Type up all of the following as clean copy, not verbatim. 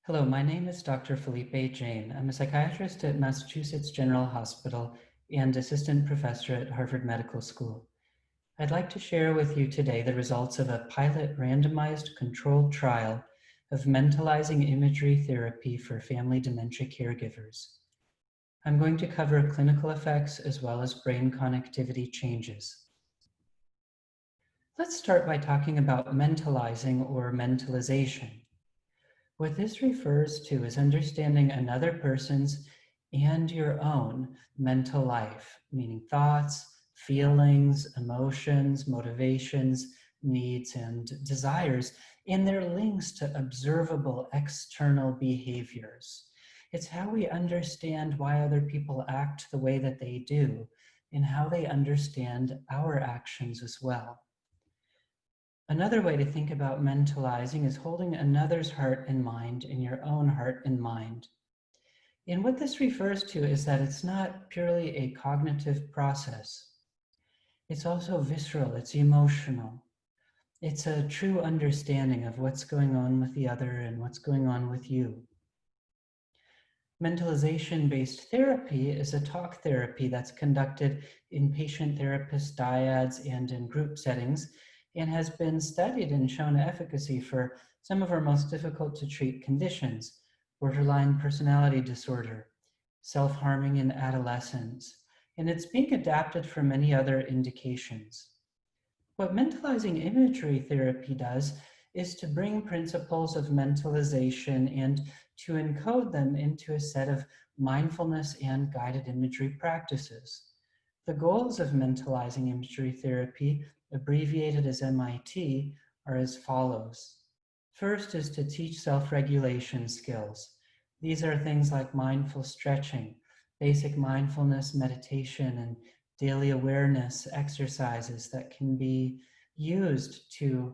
Hello, my name is Dr. Felipe Jain. I'm a psychiatrist at Massachusetts General Hospital and assistant professor at Harvard Medical School. I'd like to share with you today the results of a pilot randomized controlled trial of mentalizing imagery therapy for family dementia caregivers. I'm going to cover clinical effects as well as brain connectivity changes. Let's start by talking about mentalizing or mentalization. What this refers to is understanding another person's and your own mental life, meaning thoughts, feelings, emotions, motivations, needs, and desires, and their links to observable external behaviors. It's how we understand why other people act the way that they do, and how they understand our actions as well. Another way to think about mentalizing is holding another's heart and mind in your own heart and mind. And what this refers to is that it's not purely a cognitive process. It's also visceral, it's emotional. It's a true understanding of what's going on with the other and what's going on with you. Mentalization-based therapy is a talk therapy that's conducted in patient-therapist dyads and in group settings, and has been studied and shown efficacy for some of our most difficult to treat conditions: borderline personality disorder, self-harming in adolescents, and it's being adapted for many other indications. What mentalizing imagery therapy does is to bring principles of mentalization and to encode them into a set of mindfulness and guided imagery practices. The goals of mentalizing imagery therapy, abbreviated as MIT, are as follows. First is to teach self-regulation skills. These are things like mindful stretching, basic mindfulness meditation, and daily awareness exercises that can be used to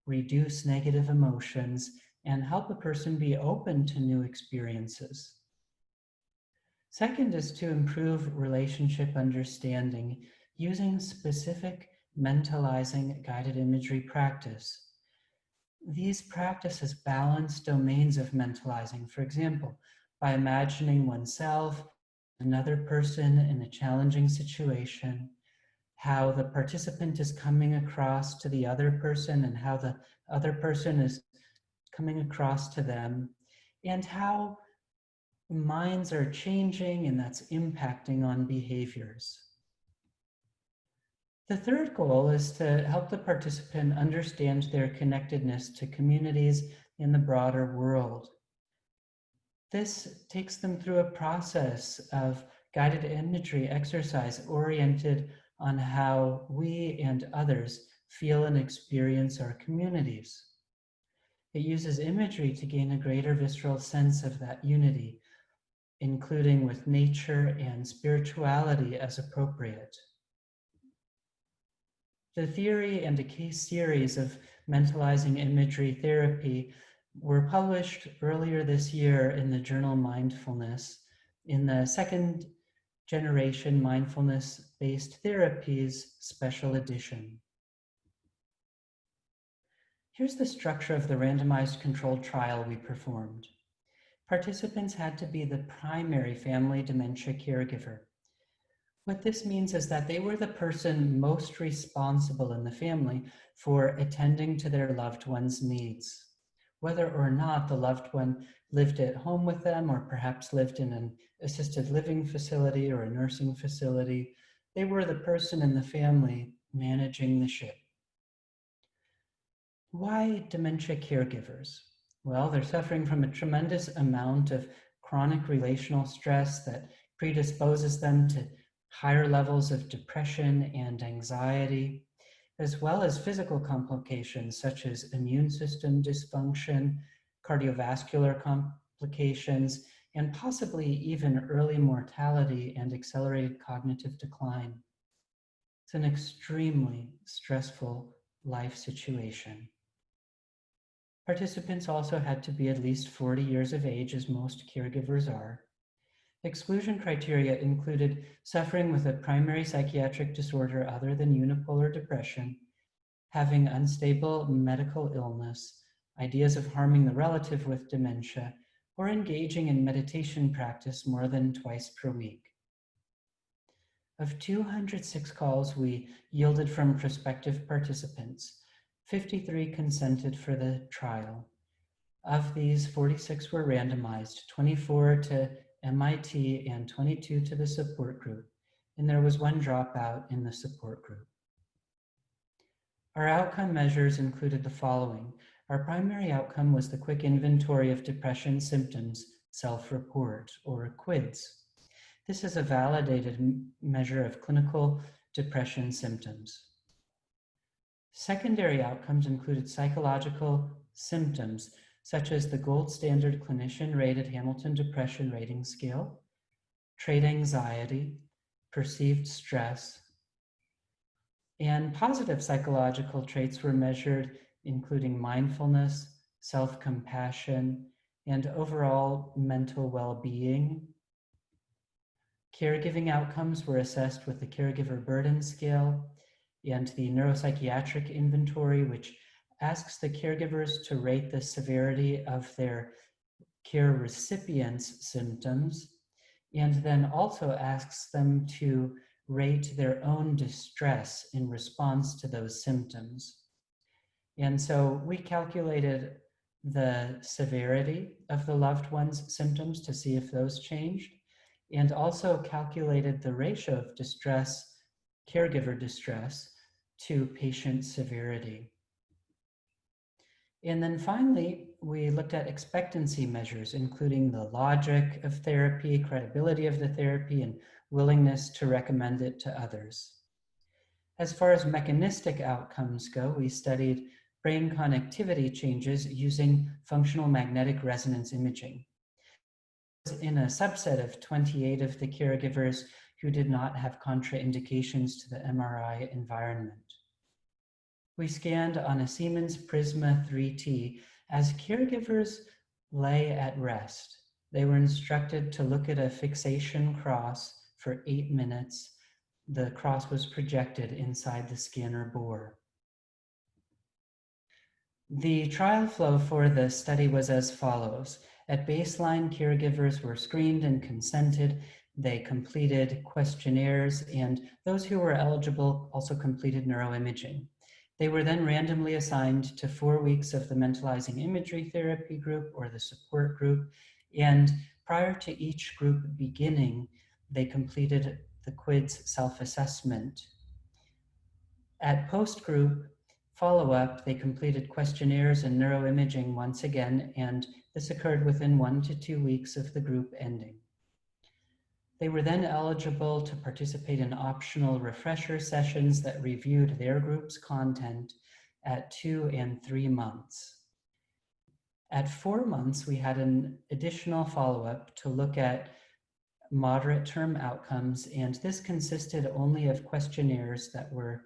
reduce negative emotions and help a person be open to new experiences. Second is to improve relationship understanding using specific mentalizing guided imagery practice. These practices balance domains of mentalizing, for example, by imagining oneself, another person in a challenging situation, how the participant is coming across to the other person and how the other person is coming across to them, and how minds are changing and that's impacting on behaviors. The third goal is to help the participant understand their connectedness to communities in the broader world. This takes them through a process of guided imagery exercise oriented on how we and others feel and experience our communities. It uses imagery to gain a greater visceral sense of that unity, including with nature and spirituality as appropriate. The theory and a case series of mentalizing imagery therapy were published earlier this year in the journal Mindfulness in the second generation mindfulness-based therapies special edition. Here's the structure of the randomized controlled trial we performed. Participants had to be the primary family dementia caregiver. What this means is that they were the person most responsible in the family for attending to their loved one's needs. Whether or not the loved one lived at home with them or perhaps lived in an assisted living facility or a nursing facility, they were the person in the family managing the ship. Why dementia caregivers? Well, they're suffering from a tremendous amount of chronic relational stress that predisposes them to higher levels of depression and anxiety, as well as physical complications such as immune system dysfunction, cardiovascular complications, and possibly even early mortality and accelerated cognitive decline. It's an extremely stressful life situation. Participants also had to be at least 40 years of age, as most caregivers are. Exclusion criteria included suffering with a primary psychiatric disorder other than unipolar depression, having unstable medical illness, ideas of harming the relative with dementia, or engaging in meditation practice more than twice per week. Of 206 calls we yielded from prospective participants, 53 consented for the trial. Of these, 46 were randomized, 24 to MIT and 22 to the support group, and there was one dropout in the support group. Our outcome measures included the following. Our primary outcome was the quick inventory of depression symptoms, self-report, or QIDS. This is a validated measure of clinical depression symptoms. Secondary outcomes included psychological symptoms, such as the gold standard clinician-rated Hamilton Depression Rating Scale, trait anxiety, perceived stress, and positive psychological traits were measured, including mindfulness, self-compassion, and overall mental well-being. Caregiving outcomes were assessed with the Caregiver Burden Scale and the Neuropsychiatric Inventory, which asks the caregivers to rate the severity of their care recipients' symptoms, and then also asks them to rate their own distress in response to those symptoms. And so we calculated the severity of the loved one's symptoms to see if those changed, and also calculated the ratio of distress, caregiver distress, to patient severity. And then finally, we looked at expectancy measures, including the logic of therapy, credibility of the therapy, and willingness to recommend it to others. As far as mechanistic outcomes go, we studied brain connectivity changes using functional magnetic resonance imaging. In a subset of 28 of the caregivers who did not have contraindications to the MRI environment. We scanned on a Siemens Prisma 3T as caregivers lay at rest. They were instructed to look at a fixation cross for 8 minutes. The cross was projected inside the scanner bore. The trial flow for the study was as follows. At baseline, caregivers were screened and consented. They completed questionnaires, and those who were eligible also completed neuroimaging. They were then randomly assigned to 4 weeks of the Mentalizing Imagery therapy group or the support group, and prior to each group beginning, they completed the QIDS self-assessment. At post-group follow-up, they completed questionnaires and neuroimaging once again, and this occurred within 1 to 2 weeks of the group ending. They were then eligible to participate in optional refresher sessions that reviewed their group's content at 2 and 3 months. At 4 months, we had an additional follow-up to look at moderate term outcomes, and this consisted only of questionnaires that were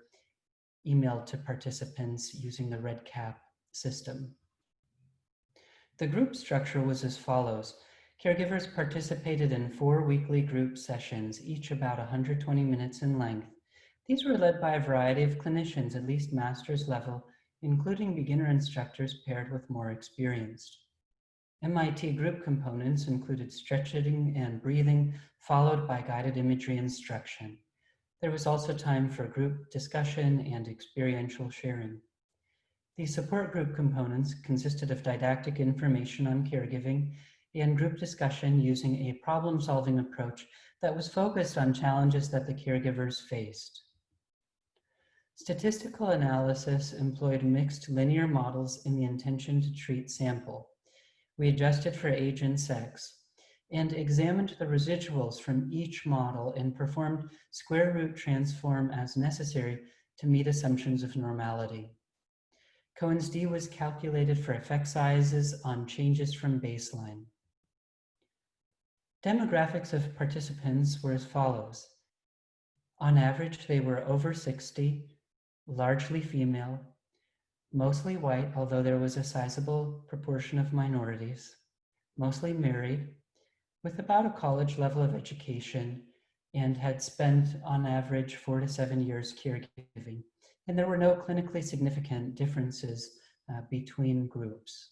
emailed to participants using the REDCap system. The group structure was as follows. Caregivers participated in 4 weekly group sessions, each about 120 minutes in length. These were led by a variety of clinicians, at least master's level, including beginner instructors paired with more experienced. MIT group components included stretching and breathing, followed by guided imagery instruction. There was also time for group discussion and experiential sharing. The support group components consisted of didactic information on caregiving and group discussion using a problem-solving approach that was focused on challenges that the caregivers faced. Statistical analysis employed mixed linear models in the intention to treat sample. We adjusted for age and sex and examined the residuals from each model and performed square root transform as necessary to meet assumptions of normality. Cohen's d was calculated for effect sizes on changes from baseline. Demographics of participants were as follows. On average, they were over 60, largely female, mostly white, although there was a sizable proportion of minorities, mostly married, with about a college level of education, and had spent on average 4 to 7 years caregiving. And there were no clinically significant differences between groups.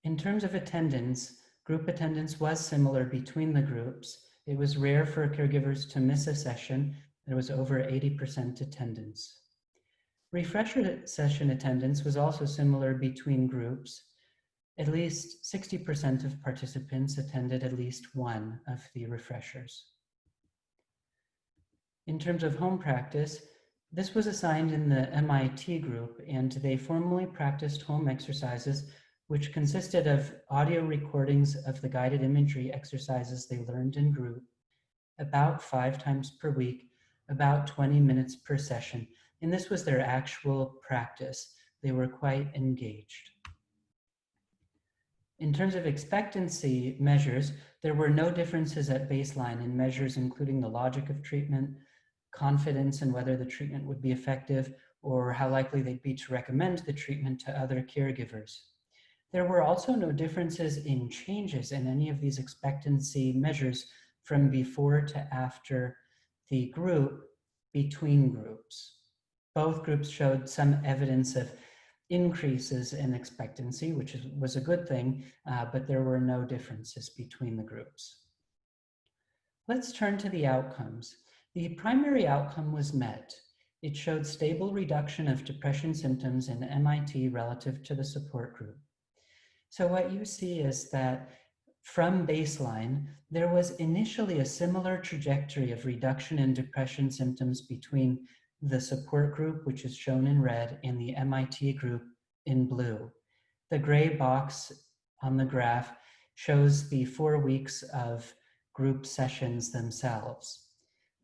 In terms of attendance, group attendance was similar between the groups. It was rare for caregivers to miss a session. There was over 80% attendance. Refresher session attendance was also similar between groups. At least 60% of participants attended at least one of the refreshers. In terms of home practice, this was assigned in the MIT group, and they formally practiced home exercises, which consisted of audio recordings of the guided imagery exercises they learned in group, about 5 times per week, about 20 minutes per session. And this was their actual practice. They were quite engaged. In terms of expectancy measures, there were no differences at baseline in measures including the logic of treatment, confidence in whether the treatment would be effective, or how likely they'd be to recommend the treatment to other caregivers. There were also no differences in changes in any of these expectancy measures from before to after the group between groups. Both groups showed some evidence of increases in expectancy, which was a good thing, but there were no differences between the groups. Let's turn to the outcomes. The primary outcome was met. It showed stable reduction of depression symptoms in MIT relative to the support group. So what you see is that from baseline, there was initially a similar trajectory of reduction in depression symptoms between the support group, which is shown in red, and the MIT group in blue. The gray box on the graph shows the 4 weeks of group sessions themselves.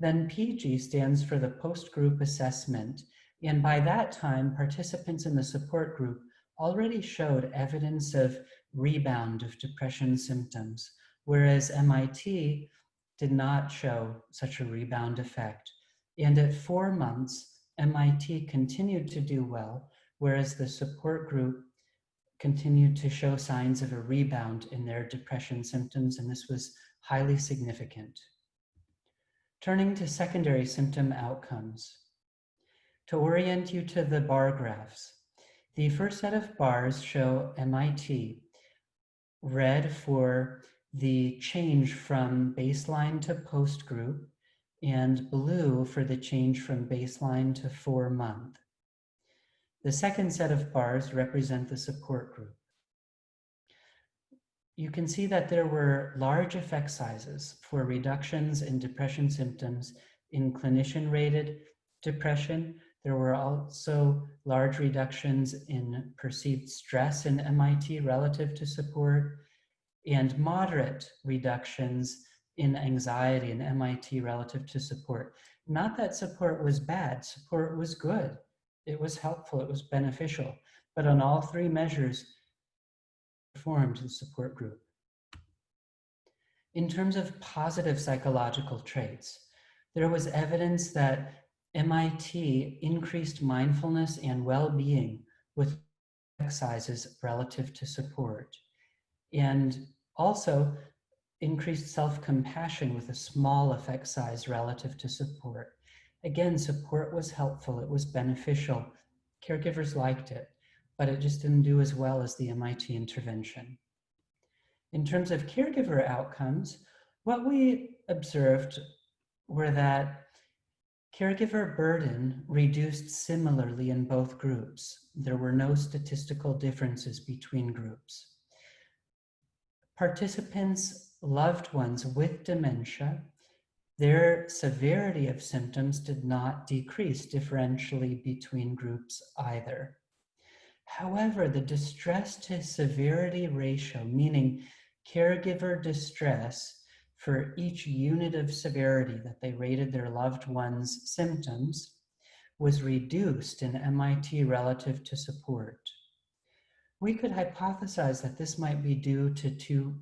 Then PG stands for the post-group assessment, and by that time, participants in the support group already showed evidence of rebound of depression symptoms, whereas MIT did not show such a rebound effect. And at 4 months, MIT continued to do well, whereas the support group continued to show signs of a rebound in their depression symptoms, and this was highly significant. Turning to secondary symptom outcomes. To orient you to the bar graphs, the first set of bars show MIT, red for the change from baseline to post group, and blue for the change from baseline to 4 month. The second set of bars represent the support group. You can see that there were large effect sizes for reductions in depression symptoms in clinician-rated depression. There were also large reductions in perceived stress in MIT relative to support, and moderate reductions in anxiety in MIT relative to support. Not that support was bad, support was good. It was helpful, it was beneficial, but on all 3 measures, performed the support group. In terms of positive psychological traits, there was evidence that MIT increased mindfulness and well-being with exercises relative to support, and also increased self-compassion with a small effect size relative to support. Again, support was helpful, it was beneficial. Caregivers liked it, but it just didn't do as well as the MIT intervention. In terms of caregiver outcomes, what we observed were that caregiver burden reduced similarly in both groups. There were no statistical differences between groups. Participants' loved ones with dementia, their severity of symptoms did not decrease differentially between groups either. However, the distress to severity ratio, meaning caregiver distress for each unit of severity that they rated their loved one's symptoms, was reduced in MIT relative to support. We could hypothesize that this might be due to 2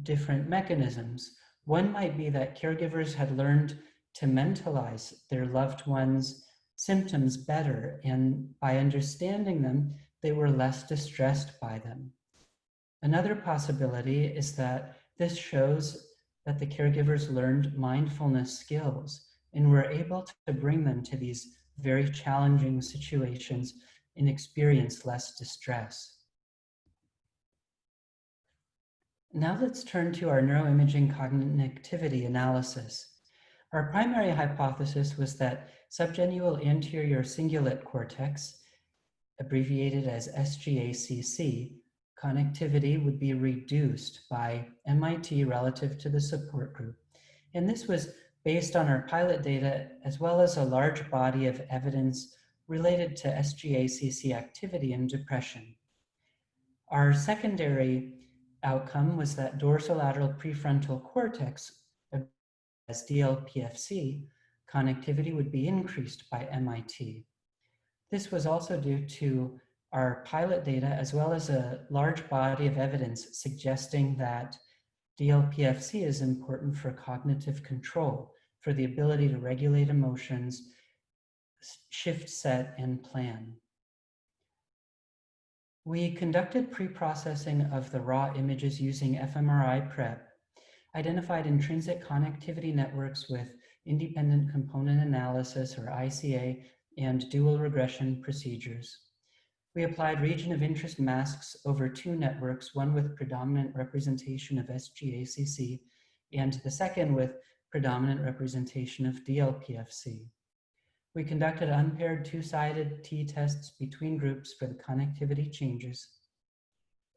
different mechanisms. One might be that caregivers had learned to mentalize their loved one's symptoms better, and by understanding them, they were less distressed by them. Another possibility is that this shows that the caregivers learned mindfulness skills and were able to bring them to these very challenging situations and experience less distress. Now let's turn to our neuroimaging connectivity analysis. Our primary hypothesis was that subgenual anterior cingulate cortex, abbreviated as SGACC, connectivity would be reduced by MIT relative to the support group. And this was based on our pilot data as well as a large body of evidence related to SGACC activity in depression. Our secondary outcome was that dorsolateral prefrontal cortex, as DLPFC, connectivity would be increased by MIT. This was also due to our pilot data as well as a large body of evidence suggesting that DLPFC is important for cognitive control, for the ability to regulate emotions, shift set, and plan. We conducted pre-processing of the raw images using fMRI prep, identified intrinsic connectivity networks with independent component analysis, or ICA, and dual regression procedures. We applied region of interest masks over two networks, one with predominant representation of SGACC, and the second with predominant representation of DLPFC. We conducted unpaired two-sided t-tests between groups for the connectivity changes.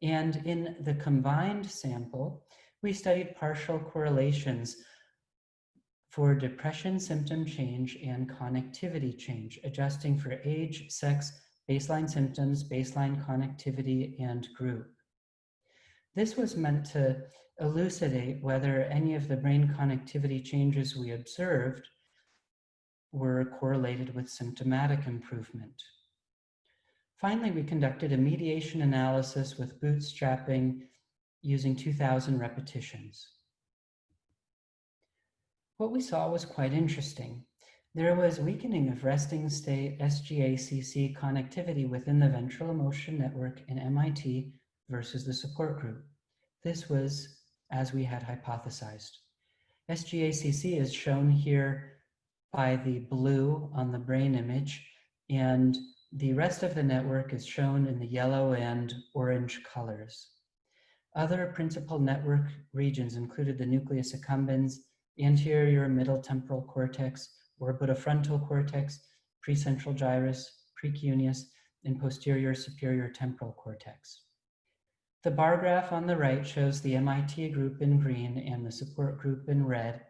And in the combined sample, we studied partial correlations for depression symptom change and connectivity change, adjusting for age, sex, baseline symptoms, baseline connectivity, and group. This was meant to elucidate whether any of the brain connectivity changes we observed were correlated with symptomatic improvement. Finally, we conducted a mediation analysis with bootstrapping using 2,000 repetitions. What we saw was quite interesting. There was weakening of resting state SGACC connectivity within the ventral emotion network in MIT versus the support group. This was as we had hypothesized. SGACC is shown here by the blue on the brain image, and the rest of the network is shown in the yellow and orange colors. Other principal network regions included the nucleus accumbens, anterior middle temporal cortex, orbitofrontal cortex, precentral gyrus, precuneus, and posterior superior temporal cortex. The bar graph on the right shows the MIT group in green and the support group in red,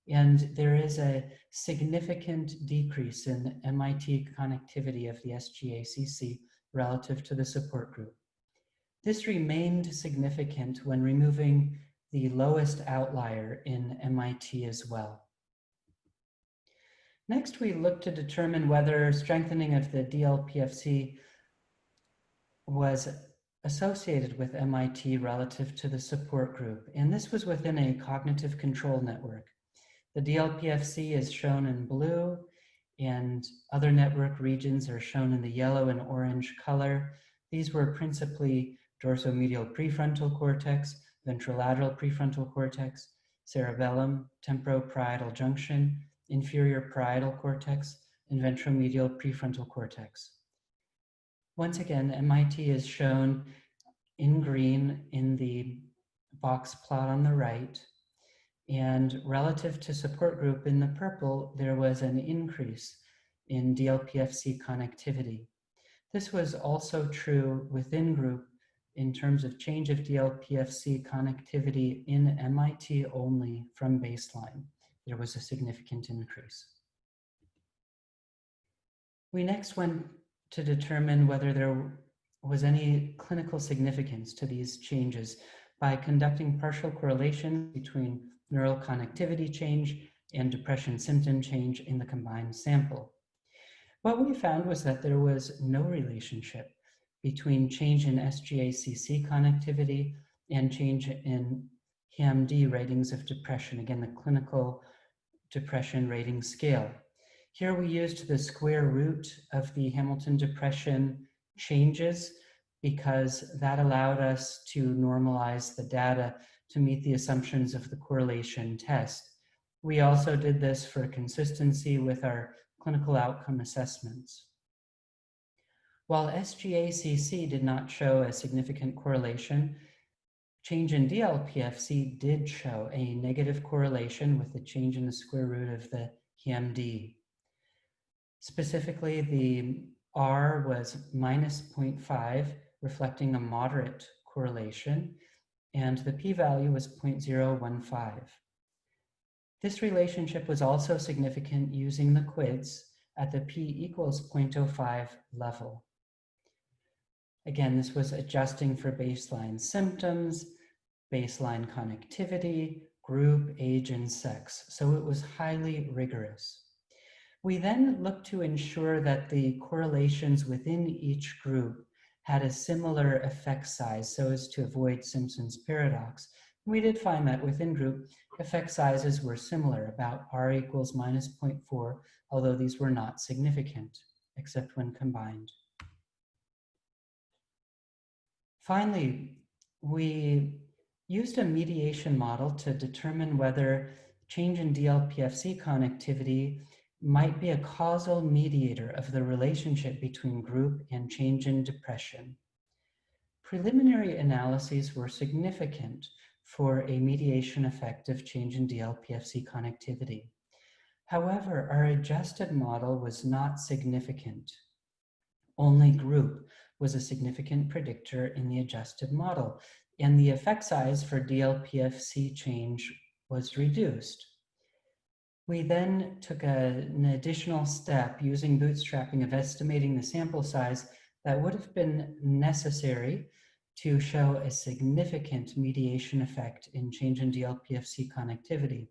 and there is a significant decrease in MIT connectivity of the SGACC relative to the support group. This remained significant when removing the lowest outlier in MIT as well. Next, we looked to determine whether strengthening of the DLPFC was associated with MIT relative to the support group, and this was within a cognitive control network. The DLPFC is shown in blue, and other network regions are shown in the yellow and orange color. These were principally dorsomedial prefrontal cortex, ventrolateral prefrontal cortex, cerebellum, temporoparietal junction, inferior parietal cortex, and ventromedial prefrontal cortex. Once again, MIT is shown in green in the box plot on the right, and relative to support group in the purple, there was an increase in DLPFC connectivity. This was also true within group in terms of change of DLPFC connectivity in MIT only from baseline. There was a significant increase. We next went to determine whether there was any clinical significance to these changes by conducting partial correlation between neural connectivity change and depression symptom change in the combined sample. What we found was that there was no relationship between change in SGACC connectivity and change in HAM-D ratings of depression, again, the clinical depression rating scale. Here we used the square root of the Hamilton depression changes because that allowed us to normalize the data to meet the assumptions of the correlation test. We also did this for consistency with our clinical outcome assessments. While SGACC did not show a significant correlation, Change in DLPFC did show a negative correlation with the change in the square root of the HMD. Specifically, the R was minus 0.5, reflecting a moderate correlation, and the p-value was 0.015. This relationship was also significant using the quids at the p equals 0.05 level. Again, this was adjusting for baseline symptoms, baseline connectivity, group, age, and sex. So it was highly rigorous. We then looked to ensure that the correlations within each group had a similar effect size so as to avoid Simpson's paradox. We did find that within group, effect sizes were similar, about R equals minus 0.4, although these were not significant, except when combined. Finally, we used a mediation model to determine whether change in DLPFC connectivity might be a causal mediator of the relationship between group and change in depression. Preliminary analyses were significant for a mediation effect of change in DLPFC connectivity. However, our adjusted model was not significant. Only group was a significant predictor in the adjusted model, and the effect size for DLPFC change was reduced. We then took an additional step using bootstrapping of estimating the sample size that would have been necessary to show a significant mediation effect in change in DLPFC connectivity.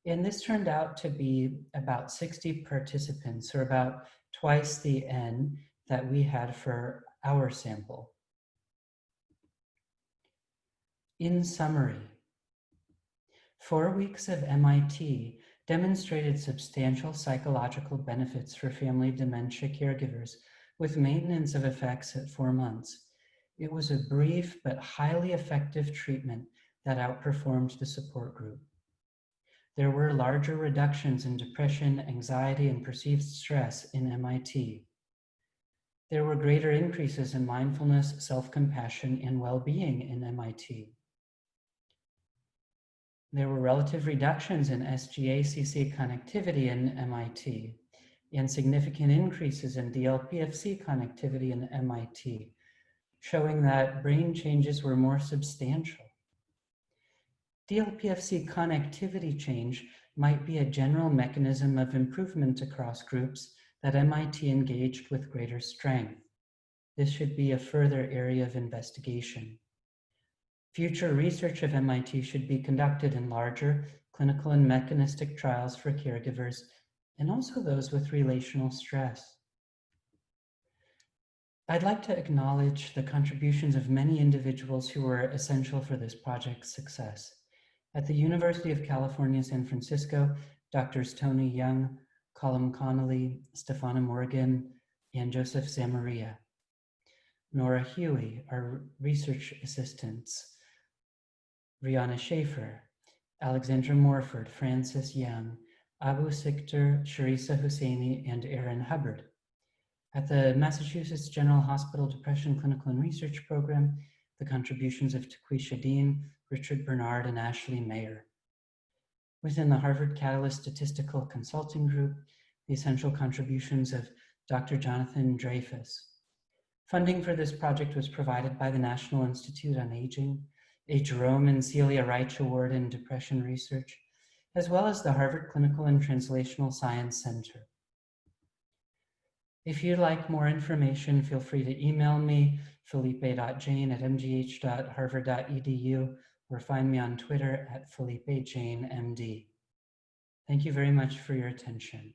And this turned out to be about 60 participants, or about twice the N that we had for our sample. In summary, 4 weeks of MIT demonstrated substantial psychological benefits for family dementia caregivers with maintenance of effects at 4 months. It was a brief but highly effective treatment that outperformed the support group. There were larger reductions in depression, anxiety, and perceived stress in MIT. There were greater increases in mindfulness, self-compassion, and well-being in MIT. There were relative reductions in SGA-CC connectivity in MIT, and significant increases in DLPFC connectivity in MIT, showing that brain changes were more substantial. DLPFC connectivity change might be a general mechanism of improvement across groups that MIT engaged with greater strength. This should be a further area of investigation. Future research of MIT should be conducted in larger clinical and mechanistic trials for caregivers, and also those with relational stress. I'd like to acknowledge the contributions of many individuals who were essential for this project's success. At the University of California, San Francisco, Drs. Tony Young, Colm Connolly, Stefana Morgan, and Joseph Zamaria. Nora Huey, our research assistants, Rihanna Schaefer, Alexandra Morford, Francis Young, Abu Sikter, Sharisa Husseini, and Aaron Hubbard. At the Massachusetts General Hospital Depression Clinical and Research Program, the contributions of Taquisha Dean, Richard Bernard, and Ashley Mayer. Within the Harvard Catalyst Statistical Consulting Group, the essential contributions of Dr. Jonathan Dreyfus. Funding for this project was provided by the National Institute on Aging, a Jerome and Celia Reich Award in Depression Research, as well as the Harvard Clinical and Translational Science Center. If you'd like more information, feel free to email me, felipe.jane@mgh.harvard.edu, or find me on Twitter @FelipeJaneMD. Thank you very much for your attention.